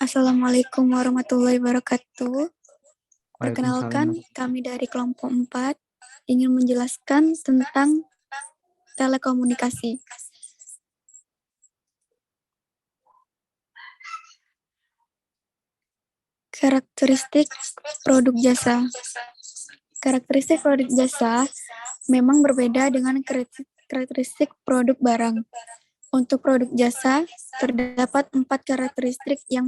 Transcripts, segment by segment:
Assalamualaikum warahmatullahi wabarakatuh. Perkenalkan, Waalaikumsalam. kami dari kelompok 4 ingin menjelaskan tentang telekomunikasi. Karakteristik produk jasa. Karakteristik produk jasa memang berbeda dengan karakteristik produk barang. Untuk produk jasa, terdapat 4 karakteristik yang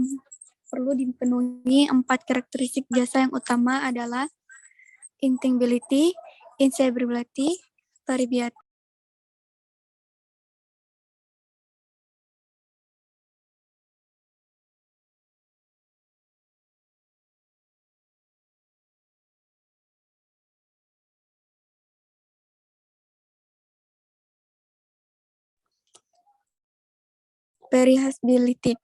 perlu dipenuhi. 4 karakteristik jasa yang utama adalah integrity, inseparability, variability, perishability.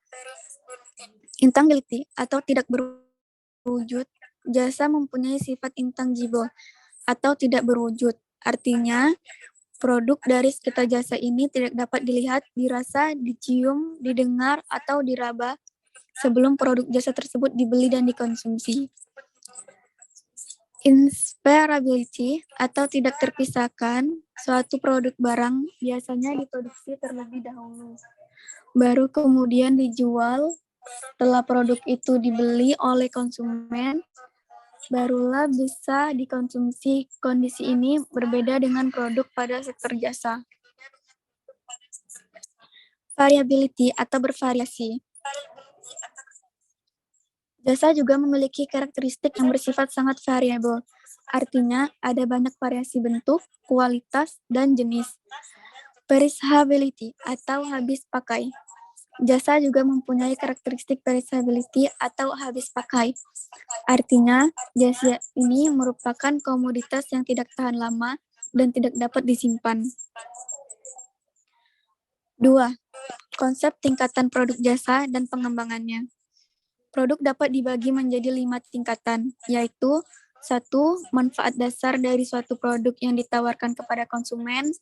Intangibility atau tidak berwujud, jasa mempunyai sifat intangible atau tidak berwujud. Artinya, produk dari sekitar jasa ini tidak dapat dilihat, dirasa, dicium, didengar, atau diraba sebelum produk jasa tersebut dibeli dan dikonsumsi. Inseparability atau tidak terpisahkan, suatu produk barang biasanya diproduksi terlebih dahulu, baru kemudian dijual. Setelah produk itu dibeli oleh konsumen, barulah bisa dikonsumsi. Kondisi ini berbeda dengan produk pada sektor jasa. Variability atau bervariasi. Jasa juga memiliki karakteristik yang bersifat sangat variabel. Artinya, ada banyak variasi bentuk, kualitas, dan jenis. Perishability atau habis pakai. Jasa juga mempunyai karakteristik perishability atau habis pakai. Artinya, jasa ini merupakan komoditas yang tidak tahan lama dan tidak dapat disimpan. 2. Konsep tingkatan produk jasa dan pengembangannya. Produk dapat dibagi menjadi 5 tingkatan, yaitu 1. Manfaat dasar dari suatu produk yang ditawarkan kepada konsumen.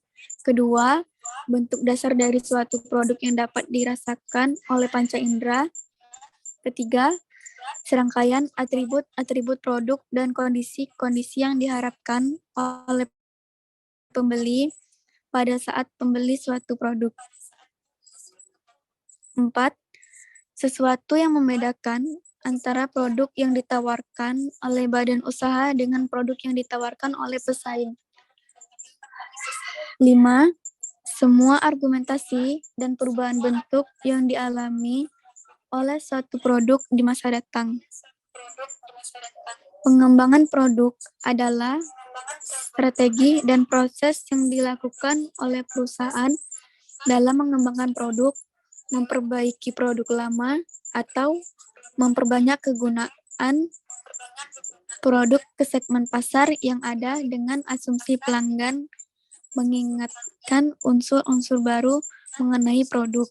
Kedua, bentuk dasar dari suatu produk yang dapat dirasakan oleh panca indera. Ketiga, serangkaian atribut-atribut produk dan kondisi-kondisi yang diharapkan oleh pembeli pada saat pembeli suatu produk. 4. Sesuatu yang membedakan antara produk yang ditawarkan oleh badan usaha dengan produk yang ditawarkan oleh pesaing. 5. Semua argumentasi dan perubahan bentuk yang dialami oleh suatu produk di masa datang. Pengembangan produk adalah strategi dan proses yang dilakukan oleh perusahaan dalam mengembangkan produk, memperbaiki produk lama, atau memperbanyak kegunaan produk ke segmen pasar yang ada dengan asumsi pelanggan mengingatkan unsur-unsur baru mengenai produk.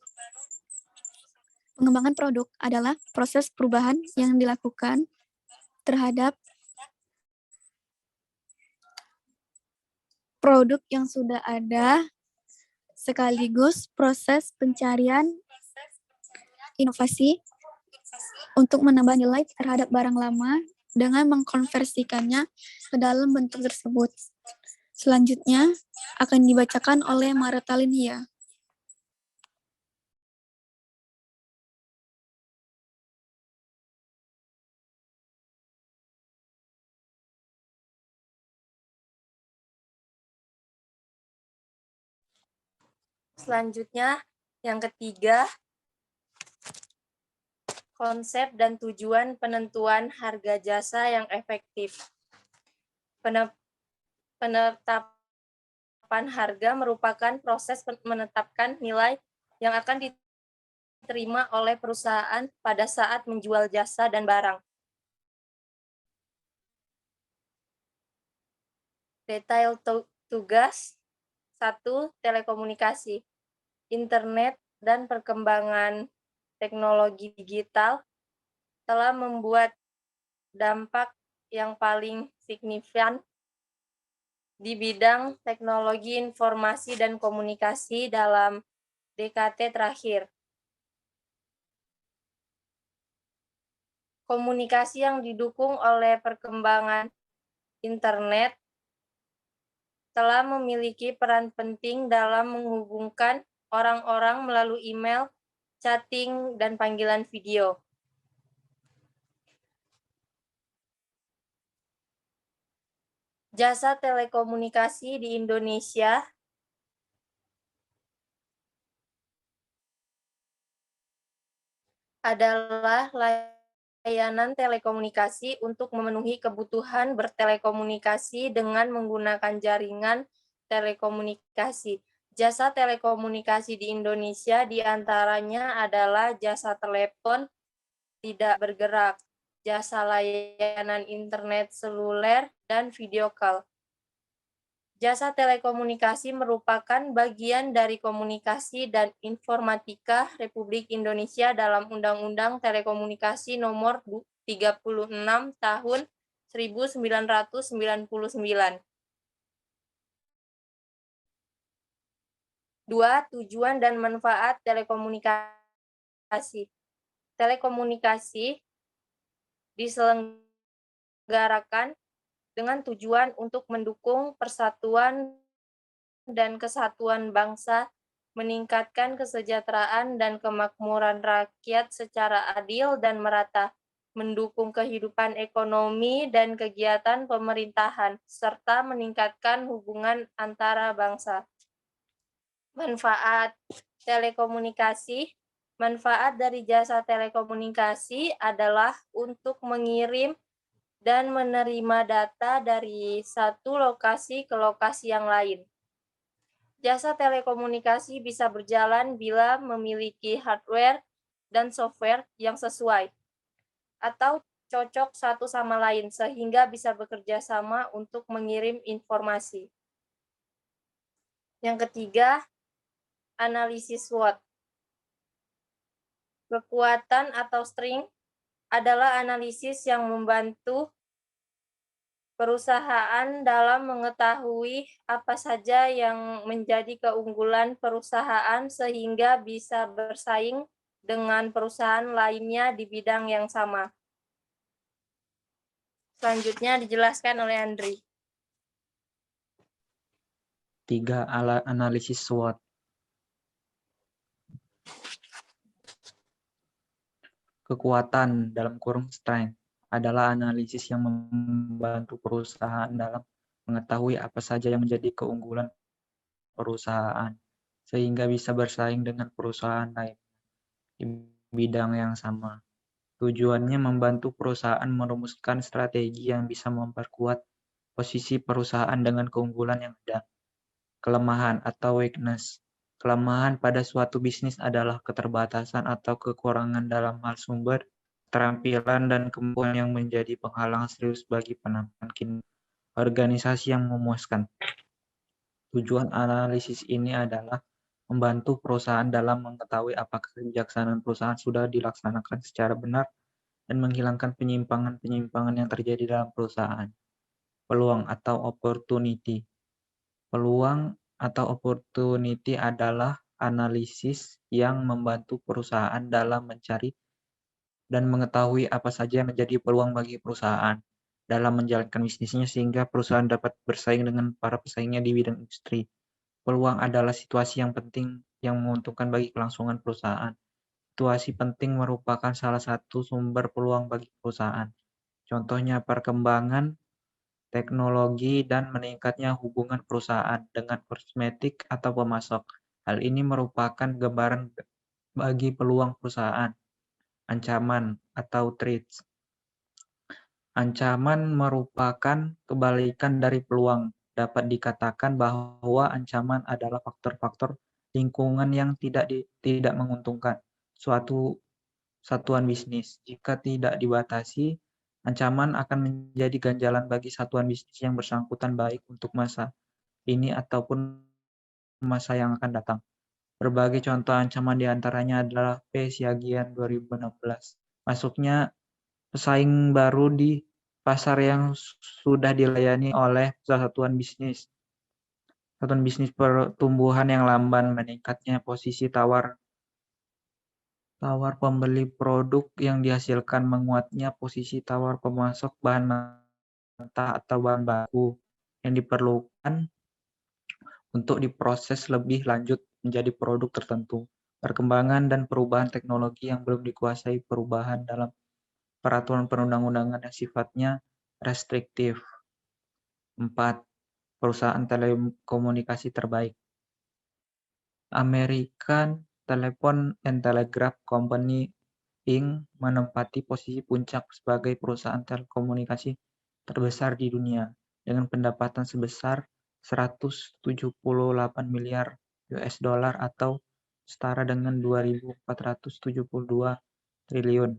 Pengembangan produk adalah proses perubahan yang dilakukan terhadap produk yang sudah ada, sekaligus proses pencarian inovasi untuk menambah nilai terhadap barang lama dengan mengkonversikannya ke dalam bentuk tersebut. Selanjutnya akan dibacakan oleh Maratalin Hia. Selanjutnya, yang ketiga, konsep dan tujuan penentuan harga jasa yang efektif. Penetapan harga merupakan proses menetapkan nilai yang akan diterima oleh perusahaan pada saat menjual jasa dan barang. Detail tugas. 1. Telekomunikasi. Internet dan perkembangan teknologi digital telah membuat dampak yang paling signifikan di bidang teknologi informasi dan komunikasi dalam dekade terakhir. Komunikasi yang didukung oleh perkembangan internet telah memiliki peran penting dalam menghubungkan orang-orang melalui email, chatting, dan panggilan video. Jasa telekomunikasi di Indonesia adalah layanan telekomunikasi untuk memenuhi kebutuhan bertelekomunikasi dengan menggunakan jaringan telekomunikasi. Jasa telekomunikasi di Indonesia diantaranya adalah jasa telepon tidak bergerak, jasa layanan internet seluler, dan video call. Jasa telekomunikasi merupakan bagian dari komunikasi dan informatika Republik Indonesia dalam Undang-Undang Telekomunikasi Nomor 36 Tahun 1999. 2. Tujuan dan manfaat telekomunikasi. Telekomunikasi diselenggarakan dengan tujuan untuk mendukung persatuan dan kesatuan bangsa, meningkatkan kesejahteraan dan kemakmuran rakyat secara adil dan merata, mendukung kehidupan ekonomi dan kegiatan pemerintahan, serta meningkatkan hubungan antara bangsa. Manfaat telekomunikasi. Manfaat dari jasa telekomunikasi adalah untuk mengirim dan menerima data dari satu lokasi ke lokasi yang lain. Jasa telekomunikasi bisa berjalan bila memiliki hardware dan software yang sesuai atau cocok satu sama lain sehingga bisa bekerja sama untuk mengirim informasi. Yang ketiga, analisis SWOT. Kekuatan atau strength adalah analisis yang membantu perusahaan dalam mengetahui apa saja yang menjadi keunggulan perusahaan sehingga bisa bersaing dengan perusahaan lainnya di bidang yang sama. Selanjutnya dijelaskan oleh Andri. 3. Analisis SWOT. Kekuatan (strength) adalah analisis yang membantu perusahaan dalam mengetahui apa saja yang menjadi keunggulan perusahaan, sehingga bisa bersaing dengan perusahaan lain di bidang yang sama. Tujuannya membantu perusahaan merumuskan strategi yang bisa memperkuat posisi perusahaan dengan keunggulan yang ada. Kelemahan atau weakness. Kelemahan pada suatu bisnis adalah keterbatasan atau kekurangan dalam hal sumber, keterampilan, dan kemampuan yang menjadi penghalang serius bagi penampilan kinerja organisasi yang memuaskan. Tujuan analisis ini adalah membantu perusahaan dalam mengetahui apakah kebijaksanaan perusahaan sudah dilaksanakan secara benar dan menghilangkan penyimpangan-penyimpangan yang terjadi dalam perusahaan. Peluang atau opportunity. Peluang atau opportunity adalah analisis yang membantu perusahaan dalam mencari dan mengetahui apa saja yang menjadi peluang bagi perusahaan dalam menjalankan bisnisnya sehingga perusahaan dapat bersaing dengan para pesaingnya di bidang industri. Peluang adalah situasi yang penting yang menguntungkan bagi kelangsungan perusahaan. Situasi penting merupakan salah satu sumber peluang bagi perusahaan. Contohnya perkembangan teknologi, dan meningkatnya hubungan perusahaan dengan kosmetik atau pemasok. Hal ini merupakan gambaran bagi peluang perusahaan. Ancaman atau threats. Ancaman merupakan kebalikan dari peluang. Dapat dikatakan bahwa ancaman adalah faktor-faktor lingkungan yang tidak menguntungkan suatu satuan bisnis. Jika tidak dibatasi, ancaman akan menjadi ganjalan bagi satuan bisnis yang bersangkutan baik untuk masa ini ataupun masa yang akan datang. Berbagai contoh ancaman diantaranya adalah P-Siagian 2016. Masuknya pesaing baru di pasar yang sudah dilayani oleh satuan bisnis. Satuan bisnis pertumbuhan yang lamban, meningkatnya posisi tawar Tawar pembeli produk yang dihasilkan menguatnya posisi tawar pemasok bahan mentah atau bahan baku yang diperlukan untuk diproses lebih lanjut menjadi produk tertentu. Perkembangan dan perubahan teknologi yang belum dikuasai, perubahan dalam peraturan perundang-undangan yang sifatnya restriktif. 4. Perusahaan telekomunikasi terbaik. American Telephone and Telegraph Company Inc. menempati posisi puncak sebagai perusahaan telekomunikasi terbesar di dunia dengan pendapatan sebesar 178 miliar US dollar atau setara dengan 2.472 triliun.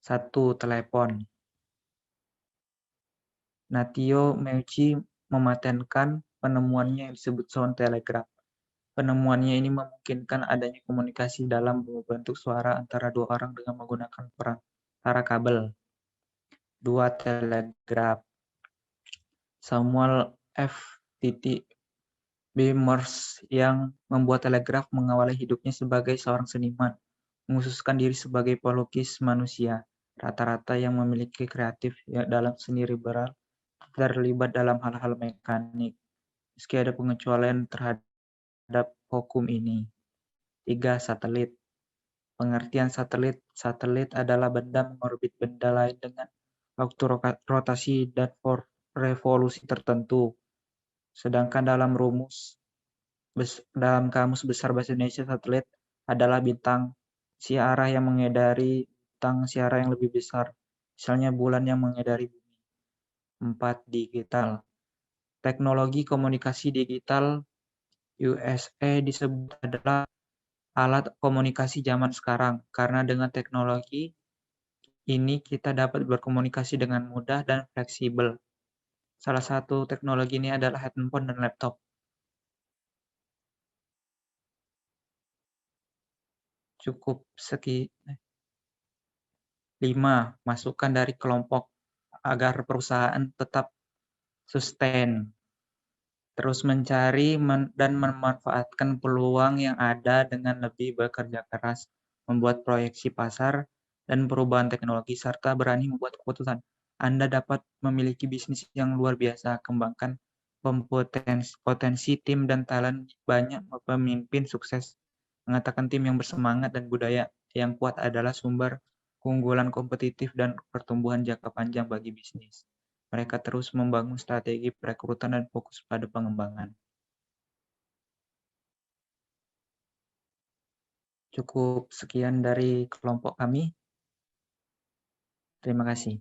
1. Telepon. Natio Meucci mematenkan penemuannya yang disebut sound telegraph. Penemuannya ini memungkinkan adanya komunikasi dalam bentuk suara antara dua orang dengan menggunakan perantara kabel. 2. Telegraf. Samuel F. B. Morse yang membuat telegraf mengawali hidupnya sebagai seorang seniman, mengkhususkan diri sebagai pelukis manusia. Rata-rata yang memiliki kreatif dalam seni liberal terlibat dalam hal-hal mekanik, meski ada pengecualian terhadap hukum ini. 3. Satelit. Pengertian satelit. Satelit adalah benda mengorbit benda lain dengan waktu rotasi dan revolusi tertentu. Sedangkan dalam kamus besar bahasa Indonesia, satelit adalah bintang siarah yang mengedari bintang siarah yang lebih besar, misalnya bulan yang mengedari bumi. 4. Digital. Teknologi komunikasi digital USA disebut adalah alat komunikasi zaman sekarang, karena dengan teknologi ini kita dapat berkomunikasi dengan mudah dan fleksibel. Salah satu teknologi ini adalah handphone dan laptop. Cukup 5. Masukan dari kelompok agar perusahaan tetap sustain. Terus mencari dan memanfaatkan peluang yang ada dengan lebih bekerja keras, membuat proyeksi pasar dan perubahan teknologi, serta berani membuat keputusan. Anda dapat memiliki bisnis yang luar biasa, kembangkan potensi tim dan talent banyak pemimpin sukses. Mengatakan tim yang bersemangat dan budaya yang kuat adalah sumber keunggulan kompetitif dan pertumbuhan jangka panjang bagi bisnis. Mereka terus membangun strategi perekrutan dan fokus pada pengembangan. Cukup sekian dari kelompok kami. Terima kasih.